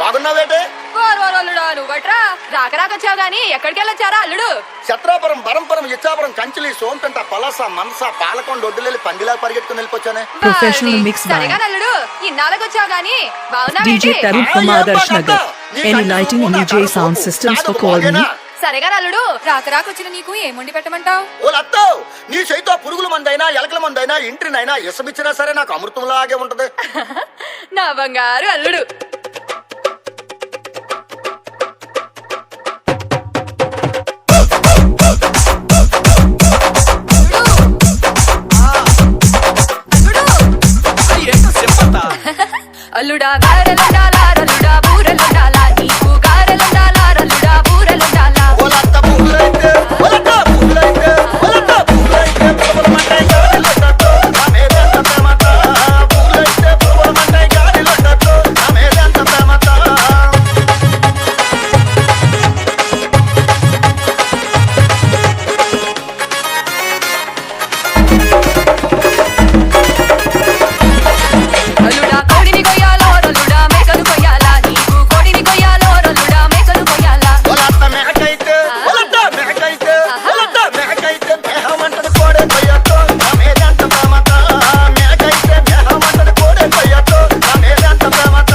బాగున్నావేటే? అల్లుడా నువ్వట్రా రాక రాకొచ్చావు గాని ఎక్కడికి వెళ్ళొచ్చారా అల్లుడు? ఛత్రాపురం, బరంపురం, ఇచ్చాపురం, కంచిలి, సోంపెంట, పలాస, మనస, పాలకొండ, ఒడ్డులెళ్ళి పందిలా పరిగెత్తుకుని వెళ్ళిపోచ్చానే. Professional mix by సరిగా అల్లుడు ఇన్నాళ్ళకి వచ్చావు గాని DJ Tarun from Adarsh Nagar. Any lighting and DJ sound systems for calling. సరేగా అల్లుడు రాక రాకొచ్చిన నీకు ఏం వండి పెట్టమంటావు? ఓలత్తో నీ చేతితో పురుగుల మందైనా ఎలకల మందైనా ఇంటినైనా ఇసమిచ్చినా సరే నాకు అమృతంలాగే ఉంటది. నా బంగారు అల్లుడు. అల్లుడా గారెలుండాలా రల్లుడా బూరెలుండాలా నీకు గారెలుండాలా రల్లుడా బూరెలుండాలా. ఓలత్త పువ్వులైతే ఓలత్త పువ్వులైతే ఓలత్త పువ్వులైతే పువ్వుల మంటై గాలిలోటతో నా మీదంత ప్రేమత. పువ్వులైతే పువ్వుల మంటై గాలిలోటతో నా మీదంత ప్రేమత. అల్లుడా కోడిని కొయ్యాలో రల్లుడా మేకలు కొయ్యాలా నీకు కోడిని కొయ్యాలో రల్లుడా మేకలు కొయ్యాలా. ఓలత్త మేకైతే ఓలత్త మేకైతే ఓలత్త మేకైతే మేహమంటది కోడే కొయ్యతో నా మీదంత ప్రేమత. మేకైతే మేహమంటది కోడే కొయ్యతో నా మీదంత ప్రేమత.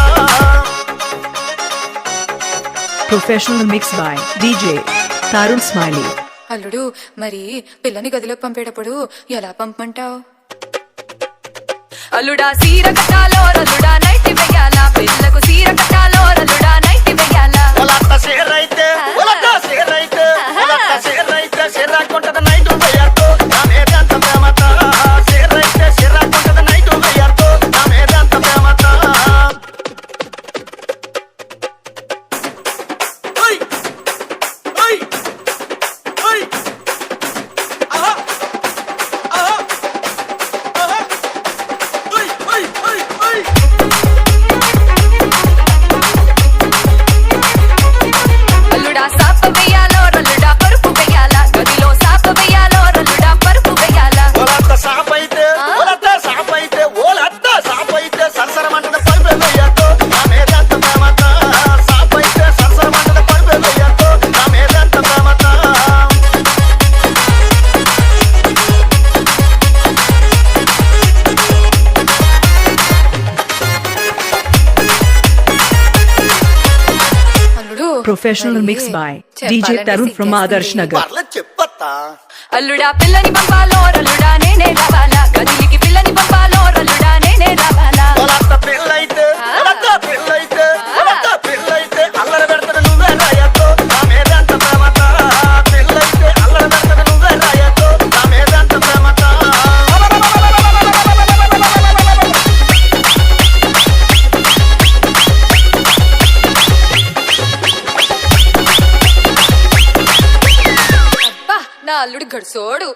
Professional mix by DJ Tarun Smiley. అల్లుడు మరి పిల్లని గదిలోకి పంపేటప్పుడు ఎలా పంపమంటావు? అల్లుడా సీర కట్టాలో రల్లుడా నైట్ వెయ్యాలా పిల్లకు సీర కట్టాలో రల్లుడా నైట్ వెయ్యాలా. ఓలత్త సేరైతే ఓలత్త సేరైతే ఓలత్త సేరైతే సిరాకుంటది నైట్ వెయ్యతో నా మీదంత ప్రేమత. సేరైతే సిరాకుంటది నైట్ వెయ్యతో నా మీదంత ప్రేమత. ఓయ్ ఓయ్ ఓయ్ ఆహా ఆహా ఆహా ఓయ్ ఓయ్ ఓయ్ ఓయ్. అల్లుడా సాప వెయ్యాలో రల్లుడా పరుపు వెయ్యాలా గదిలో సాప వెయ్యాలో రల్లుడా పరుపు వెయ్యాలా. ఓలత్త సాపైతే ఓలత్త సాపైతే ఓలత్త సాపైతే సరసరమంటది పరుపు వెయ్యతో నా మీదంత ప్రేమత. సాపైతే సరసరమంటది పరుపు వెయ్యతో నా మీదంత ప్రేమత. అల్లుడు Professional mix by DJ Tarun from Adarsh Nagar. పర్లేదు చెప్పత్తా. అల్లుడా పిల్లని పంపాలో రల్లుడా నేనే రావాలా గదిలికి పిల్లని పంపాలో రల్లుడా నేనే రావాలా. ఓలత్త పిల్లైతే ఓలత్త పిల్లైతే ఓలత్త పిల్లైతే అల్లరి పెడతది నువ్వే రాయతో నా మీదంత ప్రేమత. పిల్లైతే అల్లరి పెడతది నువ్వే రాయతో నా మీదంత ప్రేమత. అబ్బా నా అల్లుడు గడుసోడు.